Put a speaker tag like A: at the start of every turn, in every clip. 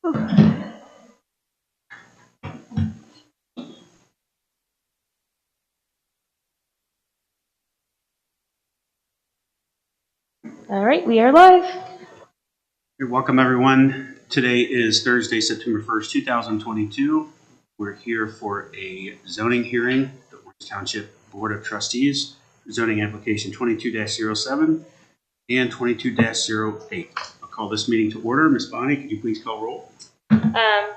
A: All right, we are live.
B: Welcome, everyone. Today is Thursday, September 1st, 2022. We're here for a zoning hearing, the Orange Township Board of Trustees, zoning application 22-07 and 22-08. I'll call this meeting to order. Ms. Bonnie, could you please call roll?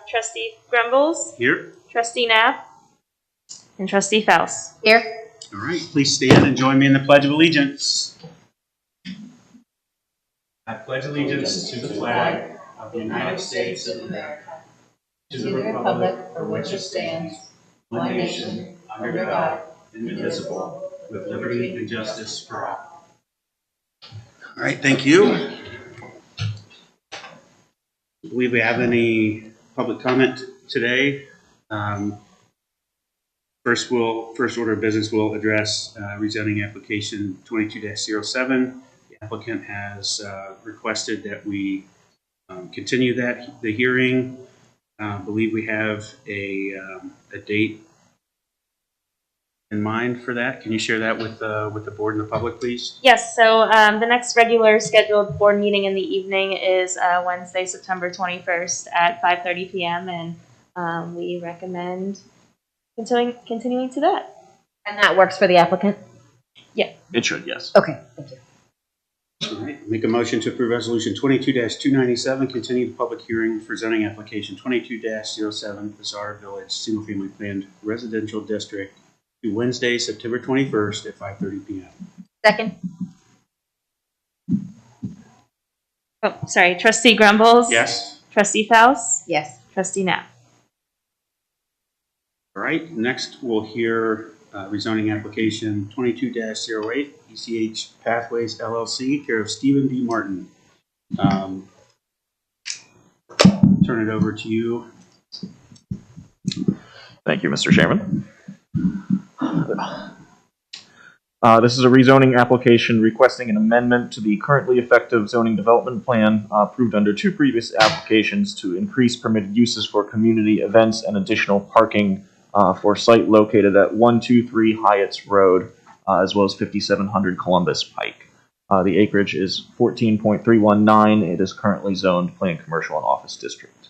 A: Trustee Grumbles,
B: Here.
A: Trustee Knapp, and Trustee Faust.
C: Here.
B: All right, please stand and join me in the Pledge of Allegiance. I pledge allegiance to the flag of the United States of America, to the republic for which it stands, one nation, under God, indivisible, with liberty and justice for all. All right, thank you. Do we have any public comment today? First order of business will address rezoning application 22-07. The applicant has requested that we continue the hearing. I believe we have a date in mind for that. Can you share that with the board and the public, please?
A: Yes, so the next regular scheduled board meeting in the evening is Wednesday, September 21st at 5:30 p.m. and we recommend continuing to that.
C: And that works for the applicant?
A: Yeah.
B: It should, yes.
C: Okay, thank you.
B: All right. Make a motion to approve resolution 22-297, continue the public hearing for zoning application 22-07, Azar Village, single-family planned residential district, to Wednesday, September 21st at 5:30 p.m.
C: Second?
A: Oh, sorry. Trustee Grumbles?
B: Yes.
A: Trustee Faust?
C: Yes.
A: Trustee Knapp?
B: All right. Next, we'll hear rezoning application 22-08, ECH Pathways LLC, care of Stephen D. Martin. Turn it over to you.
D: Thank you, Mr. Chairman. This is a rezoning application requesting an amendment to the currently effective zoning development plan approved under two previous applications to increase permitted uses for community events and additional parking for site located at 123 Hyatt's Road, as well as 5700 Columbus Pike. The acreage is 14.319. It is currently zoned planned commercial and office district.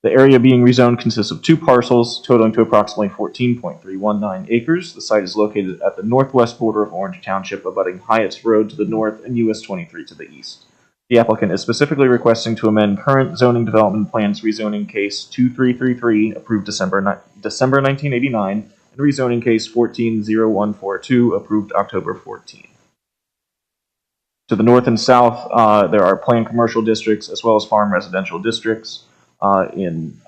D: The area being rezoned consists of two parcels, totaling to approximately 14.319 acres. The site is located at the northwest border of Orange Township, abutting Hyatt's Road to the north and US 23 to the east. The applicant is specifically requesting to amend current zoning development plans rezoning case 2333, approved December 1989, and rezoning case 140142, approved October 14. To the north and south, there are planned commercial districts as well as farm residential districts in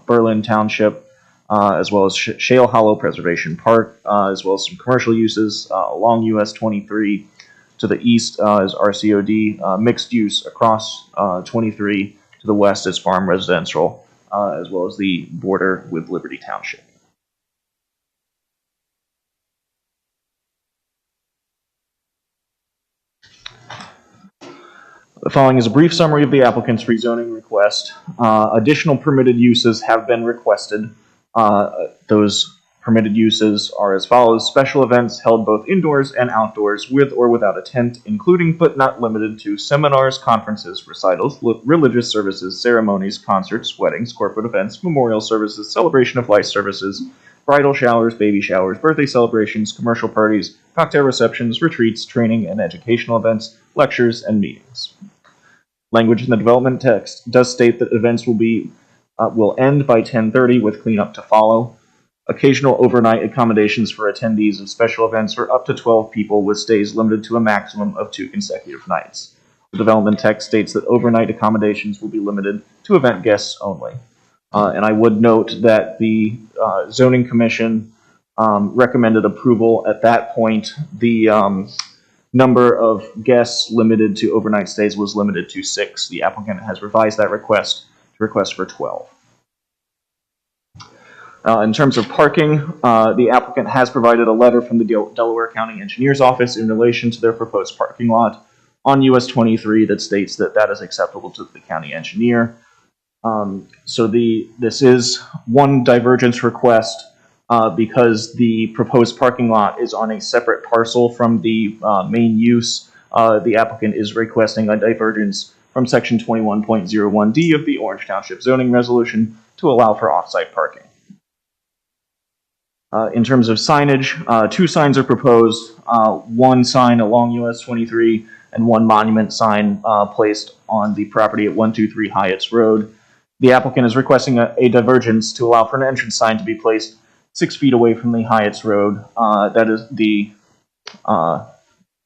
D: Berlin Township, as well as Shale Hollow Preservation Park, as well as some commercial uses along US 23. To the east is RCOD, mixed use across 23. To the west is farm residential, as well as the border with Liberty Township. The following is a brief summary of the applicant's rezoning request. Additional permitted uses have been requested. Those permitted uses are as follows: special events held both indoors and outdoors with or without a tent, including but not limited to seminars, conferences, recitals, religious services, ceremonies, concerts, weddings, corporate events, memorial services, celebration of life services, bridal showers, baby showers, birthday celebrations, commercial parties, cocktail receptions, retreats, training and educational events, lectures, and meetings. Language in the development text does state that events will end by 10:30 with cleanup to follow. Occasional overnight accommodations for attendees of special events are up to 12 people, with stays limited to a maximum of 2 consecutive nights. The development text states that overnight accommodations will be limited to event guests only. And I would note that the zoning commission recommended approval at that point. The number of guests limited to overnight stays was limited to 6. The applicant has revised that request to request for 12. In terms of parking, the applicant has provided a letter from the Delaware County Engineer's Office in relation to their proposed parking lot. on US 23 that states that that is acceptable to the county engineer. So this is one divergence request because the proposed parking lot is on a separate parcel from the main use. The applicant is requesting a divergence from section 21.01D of the Orange Township zoning resolution to allow for off-site parking. In terms of signage, 2 signs are proposed, 1 sign along US 23 and 1 monument sign placed on the property at 123 Hyatt's Road. The applicant is requesting a divergence to allow for an entrance sign to be placed 6 feet away from the Hyatt's Road. That is the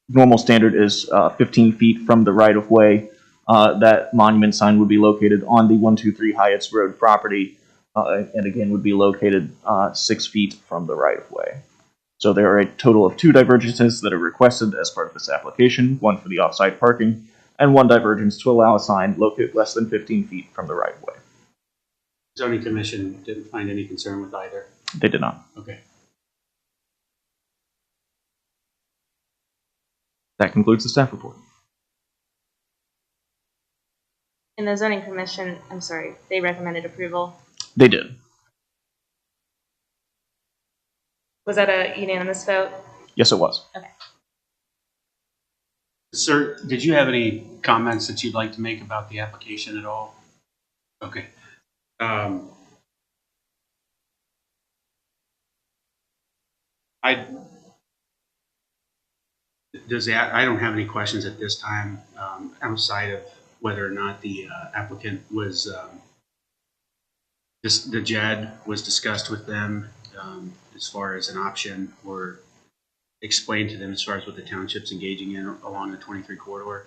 D: normal standard is 15 feet from the right-of-way. That monument sign would be located on the 123 Hyatt's Road property, and again would be located 6 feet from the right-of-way. So there are a total of 2 divergences that are requested as part of this application, 1 for the off-site parking, and 1 divergence to allow a sign located less than 15 feet from the right-of-way.
B: Zoning Commission didn't find any concern with either.
D: They did not.
B: Okay.
D: That concludes the staff report.
A: In the zoning commission, I'm sorry, they recommended approval.
D: They did.
A: Was that a unanimous vote?
D: Yes, it was.
A: Okay.
B: Sir, did you have any comments that you'd like to make about the application at all? Okay. I don't have any questions at this time outside of whether or not the applicant was the JED was discussed with them as far as an option, or explained to them as far as what the township's engaging in along the 23 corridor.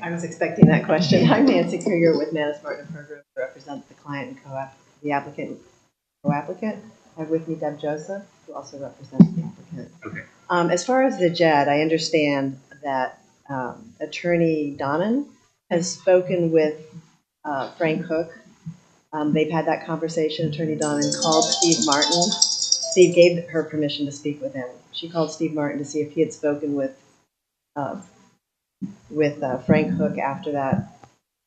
E: I was expecting that question. I'm Nancy Krieger with Manus Martin Program to represent the client and the applicant, co-applicant. I have with me Deb Joseph, who also represents the applicant.
B: Okay.
E: As far as the JED, I understand that Attorney Donnan has spoken with Frank Hook. They've had that conversation. Attorney Donnan called Steve Martin. Steve gave her permission to speak with him. She called Steve Martin to see if he had spoken with Frank Hook after that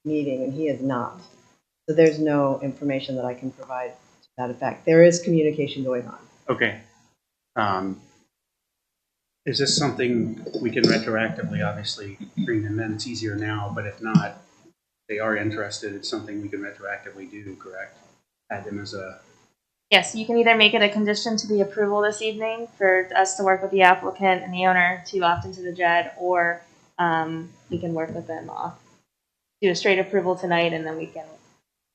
E: meeting, and he has not. So there's no information that I can provide to that effect. There is communication going on.
B: Okay. Is this something we can retroactively, obviously, bring them in? It's easier now, but if not, they are interested. It's something we can retroactively do, correct? Add them as a...
A: Yes, you can either make it a condition to the approval this evening for us to work with the applicant and the owner to opt into the JED, or we can work with them off, do a straight approval tonight, and then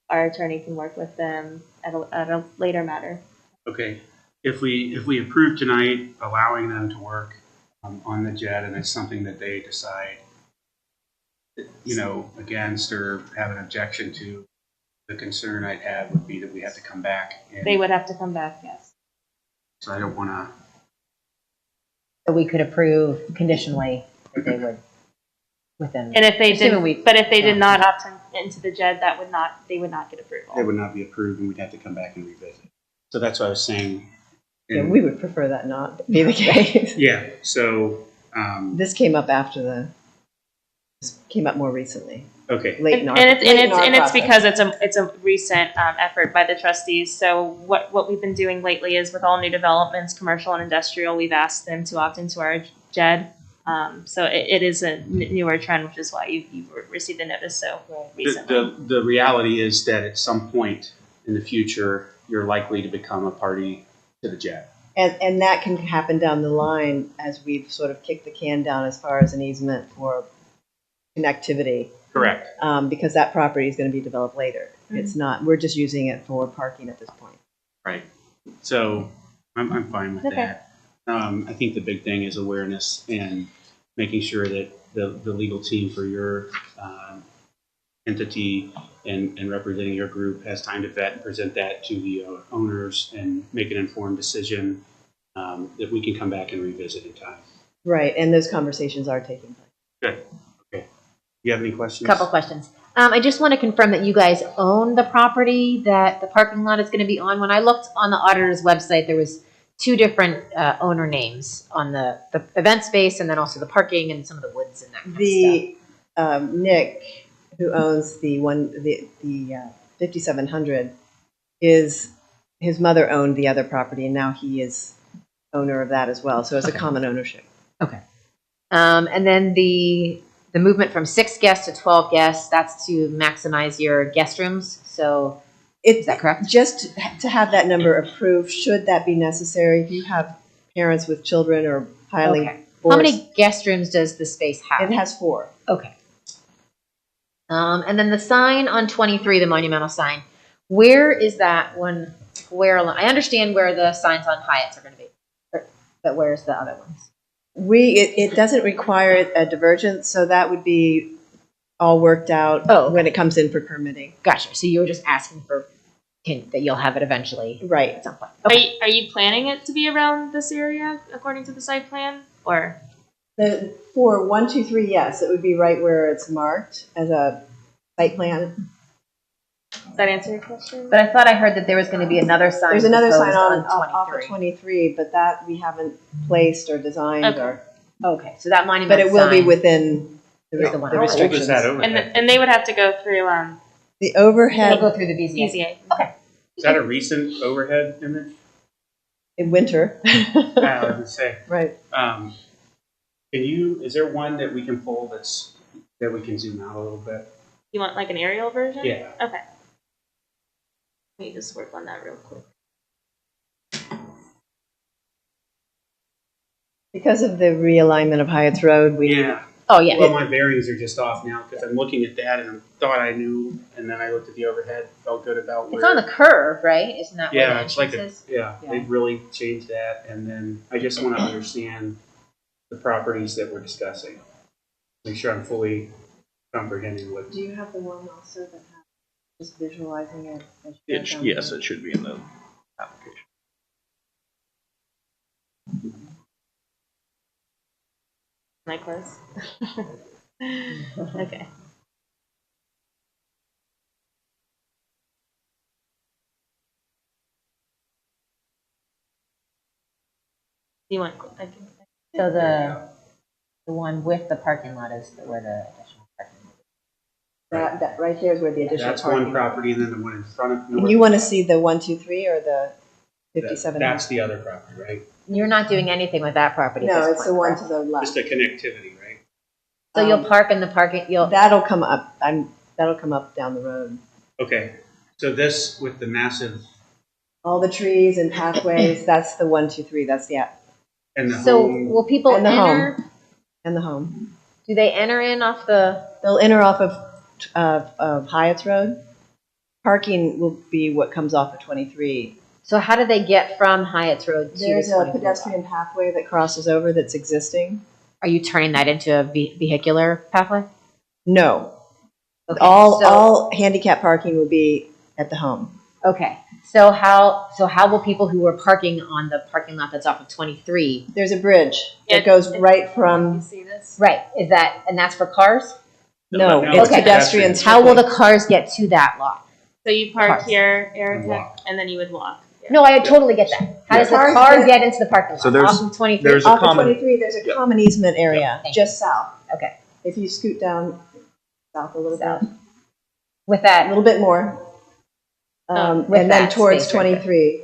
A: our attorney can work with them at a later matter. Okay.
B: If we approve tonight, allowing them to work on the JED, and it's something that they decide, against or have an objection to, the concern I'd have would be that we have to come back.
A: They would have to come back, yes.
B: So I don't want to.
C: So we could approve conditionally that they would within.
A: And if they did not
C: Yeah.
A: opt into the JED, they would not get approval.
B: They would not be approved, and we'd have to come back and revisit. So that's what I was saying.
E: Yeah, we would prefer that not be the case.
B: Yeah. So.
E: This came up this came up more recently.
B: Okay.
E: Late in our
A: It's
E: process.
A: because it's a recent effort by the trustees. So what we've been doing lately is with all new developments, commercial and industrial, we've asked them to opt into our JED. So it is a newer trend, which is why you received the notice so recently.
B: The reality is that at some point in the future, you're likely to become a party to the JED.
E: And that can happen down the line as we've sort of kicked the can down as far as an easement for connectivity.
B: Correct.
E: Because that property is going to be developed later. Mm-hmm. It's not. We're just using it for parking at this point.
B: Right. So I'm fine with
A: Okay.
B: that. I think the big thing is awareness and making sure that the legal team for your entity and representing your group has time to vet and present that to the owners and make an informed decision that we can come back and revisit in time.
E: Right, and those conversations are taking place.
B: Good. Okay. You have any questions?
C: Couple questions. I just want to confirm that you guys own the property that the parking lot is going to be on. When I looked on the auditor's website, there was two different owner names on the event space and then also the parking and some of the woods and that kind of stuff.
E: Nick, who owns the 5700, is, his mother owned the other property, and now he is owner of that as well. So it's a common ownership.
C: Okay. And then the movement from 6 guests to 12 guests, that's to maximize your guest rooms. So is that correct?
E: Just to have that number approved, should that be necessary. If you have parents with children or piling.
C: Okay. How
E: boards,
C: many guest rooms does the space have?
E: It has 4.
C: Okay. And then the sign on 23, the monumental sign, where is that one? I understand where the signs on Hyatt's are going to be, but where's the other ones?
E: It doesn't require a divergence, so that would be all worked out when it comes in for permitting.
C: Gotcha. So you were just asking for that you'll have it eventually.
E: Right.
C: At some point. Okay.
A: Are you planning it to be around this area according to the site plan, or?
E: For 1, 2, 3, yes, it would be right where it's marked as a site plan.
A: Does that answer your question?
C: But I thought I heard that there was going to be another sign.
E: There's another sign
C: proposed
E: off of 23, but that we haven't placed or designed
A: Okay.
C: Okay, so that monument
E: but it will be
C: sign
E: within the
C: is the one.
B: What is
E: restrictions.
B: that overhead?
A: And they would have to go through
E: The
C: It'll
E: overhead
C: go through the BZA.
A: ECH.
C: Okay.
B: Is that a recent overhead image?
E: in winter.
B: I was gonna say.
E: Right.
B: Is there one that we can pull that we can zoom out a little bit?
A: You want like an aerial version?
B: Yeah.
A: Okay. Let me just work on that real quick.
E: Because of the realignment of Hyatt's Road,
C: Oh, yeah.
B: Well, my bearings are just off now because I'm looking at that and I thought I knew, and then I looked at the overhead, felt good about where.
C: It's on the curve, right? Isn't that where
B: Yeah,
C: the
B: it's like
C: entrance is?
E: Yeah.
B: they've really changed that, and then I just want to understand the properties that we're discussing. Make sure I'm fully comprehending what.
E: Do you have the one also that has just visualizing it?
D: Yes, it should be in the application.
A: Am I close? Okay. Do you want? I can.
C: So the one with the parking lot is where the additional parking lot is.
E: That right here is where the additional
B: That's
E: parking.
B: one property, and then the one in front of.
E: And you want to see the 1, 2, 3 or the 57?
B: That's the other property, right?
C: You're not doing anything with that property at
E: No,
C: this
E: it's
C: point,
E: the one
C: correct?
E: to the left.
B: Just a connectivity, right?
C: So you'll park in the parking,
E: That'll come up. That'll come up down the road.
B: Okay, so this with the massive
E: All the trees and pathways. That's the 1, 2, 3. That's the app
B: and the
C: so
B: home.
C: will people
E: And the
C: enter?
E: and the home.
C: Do they enter in off the?
E: They'll enter off of Hyatt's Road. Parking will be what comes off of 23.
C: So how do they get from Hyatt's Road to
E: There's
C: the
E: a
C: 24?
E: pedestrian pathway that crosses over that's existing.
C: Are you turning that into a vehicular pathway?
E: No,
C: Okay,
E: all handicap parking will be at the home.
C: Okay. So how will people who are parking on the parking lot that's off of 23?
E: There's a bridge
A: Yeah,
E: that goes right
A: You
E: from.
A: see this?
C: Right. Is that and that's for cars?
E: No,
B: No,
E: it's
C: okay.
E: pedestrians.
C: How will the cars get to that lot?
A: So you park
C: Cars.
A: here,
B: And
A: Erica,
B: walk.
A: and then you would walk. Yeah.
C: No, I totally get that. How does the
E: Cars
C: car
E: get-
C: get into the parking lot?
D: So there's-
C: off of 23.
D: there's a
E: Off of
D: common-
E: 23, there's a
D: Yep.
E: common easement area
C: Thank
E: just south.
C: Okay.
E: If you scoot down south a little
C: South.
E: bit,
C: With
E: a
C: that,
E: little bit more,
C: with
E: and then
C: that
E: towards
C: space right there.
E: 23.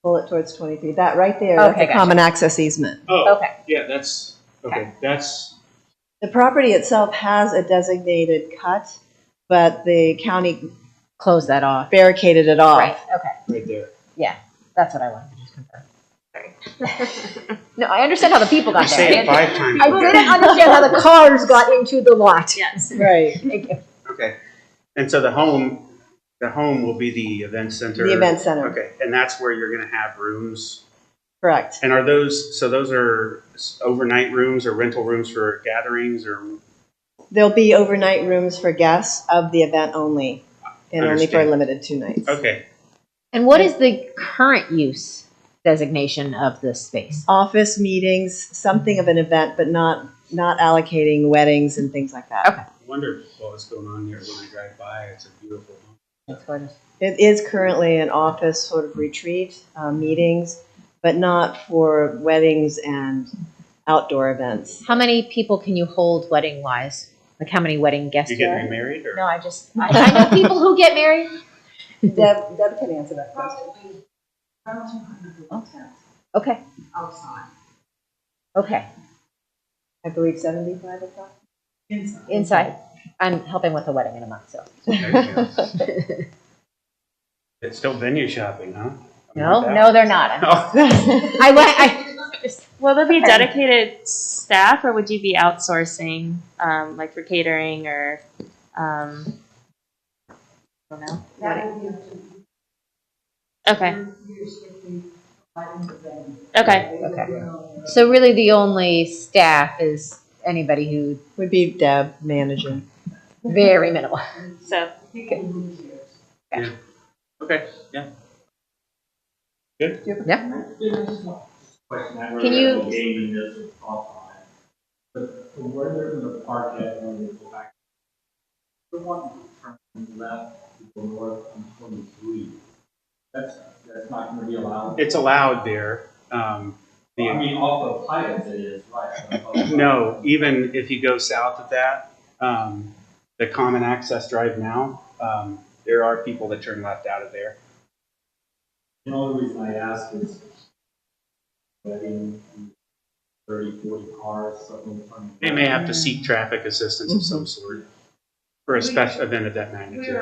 E: Pull it towards 23. That right there, that's
C: Okay,
E: a
C: gotcha.
E: common access easement.
B: Oh,
C: okay.
B: yeah, that's okay. That's
E: The property itself has a designated cut, but the county
C: Close that off.
E: barricaded it off.
C: Right. Okay.
B: right there.
C: That's what I wanted to just confirm. No, I understand how the people
B: I
C: got
B: say
C: there.
B: it 5 times.
C: I didn't understand how the cars got into the lot.
A: Yes.
E: Right.
C: Thank you.
B: Okay, and so the home will be the event center.
E: The event center.
B: Okay, and that's where you're going to have rooms.
E: Correct.
B: And are those are overnight rooms or rental rooms for gatherings or?
E: There'll be overnight rooms for guests of the event only, and only for a
B: Understand.
E: limited 2 nights.
B: Okay,
C: And what is the current use designation of this space?
E: Office meetings, something of an event, but not allocating weddings and things like that.
C: Okay.
B: wondered what was going on there when I drive by. It's a beautiful home.
C: That's gorgeous.
E: It is currently an office sort of retreat, meetings, but not for weddings and outdoor events.
C: How many people can you hold wedding wise? Like how many wedding guests?
B: You
C: are
B: getting
C: there?
B: remarried or?
C: No, I know people who get married.
E: Deb can answer that question.
C: Okay. Okay.
E: I believe 75 o'clock.
C: Inside. I'm helping with a wedding in a month, so.
B: There you go. It's still venue shopping, huh?
C: No, they're not.
B: Oh.
A: Will there be dedicated staff, or would you be outsourcing, like for catering or, I don't know? Okay. Okay.
C: Okay. So really the only staff is anybody who,
E: Would be Deb, manager.
C: very minimal.
A: So,
B: Okay, yeah. Good?
C: Yeah.
F: Can
C: you-
F: Gaming is off on it. But from where they're in the park at, when they go back, the one from left to go north on 23. That's not going to be allowed.
B: It's allowed there.
F: I mean, off of Hyatt it is, right?
B: No, even if you go south of that, the common access drive now, there are people that turn left out of there.
F: The only reason I ask is wedding, 30, 40 cars, something.
B: They may have to seek traffic assistance of some sort for a special event of that magnitude.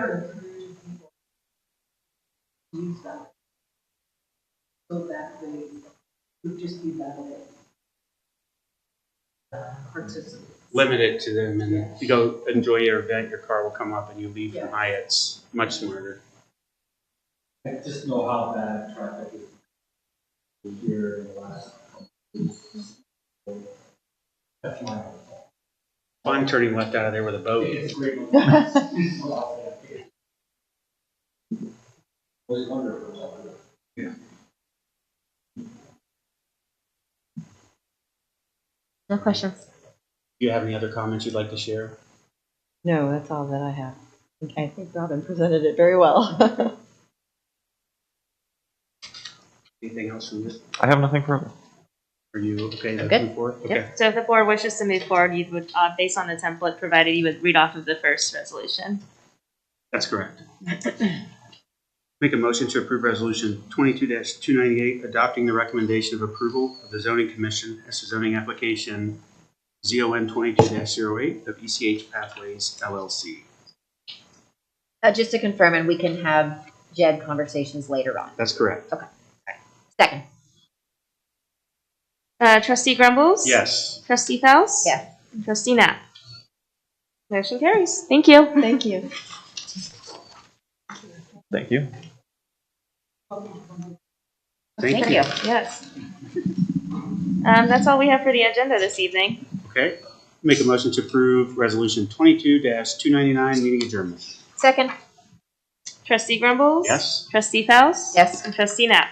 G: So that they would just be that way. Participants.
B: Limit it to them, and if you go enjoy your event, your car will come up and you leave from Hyatt's much smarter.
F: I just know how bad traffic is here in the last couple of weeks. That's my own fault.
B: Fun turning left out of there with a boat.
F: It's great. Was wonderful.
B: Yeah.
C: No questions.
B: Do you have any other comments you'd like to share?
E: No, that's all that I have. I think Robin presented it very well.
B: Anything else from you?
D: I have nothing further.
B: Are you okay?
C: I'm
B: Moving forward? Okay.
A: so if the board wishes to move forward, you would, based on the template provided, you would read off of the first resolution.
B: That's correct. Make a motion to approve resolution 22-298, adopting the recommendation of approval of the zoning commission as to zoning application ZON 22-08 of ECH Pathways LLC.
C: Just to confirm, and we can have JED conversations later on.
B: That's correct.
C: Second.
A: Trustee Grumbles?
B: Yes.
A: Trustee Fels?
C: Yes.
A: And Trustee Knapp? Motion carries. Thank you.
E: Thank you.
D: Thank you.
B: Thank you.
A: Yes. That's all we have for the agenda this evening.
B: Okay. Make a motion to approve resolution 22-299, meeting adjournment.
C: Second.
A: Trustee Grumbles?
B: Yes.
A: Trustee Fels?
C: Yes.
A: And Trustee Knapp?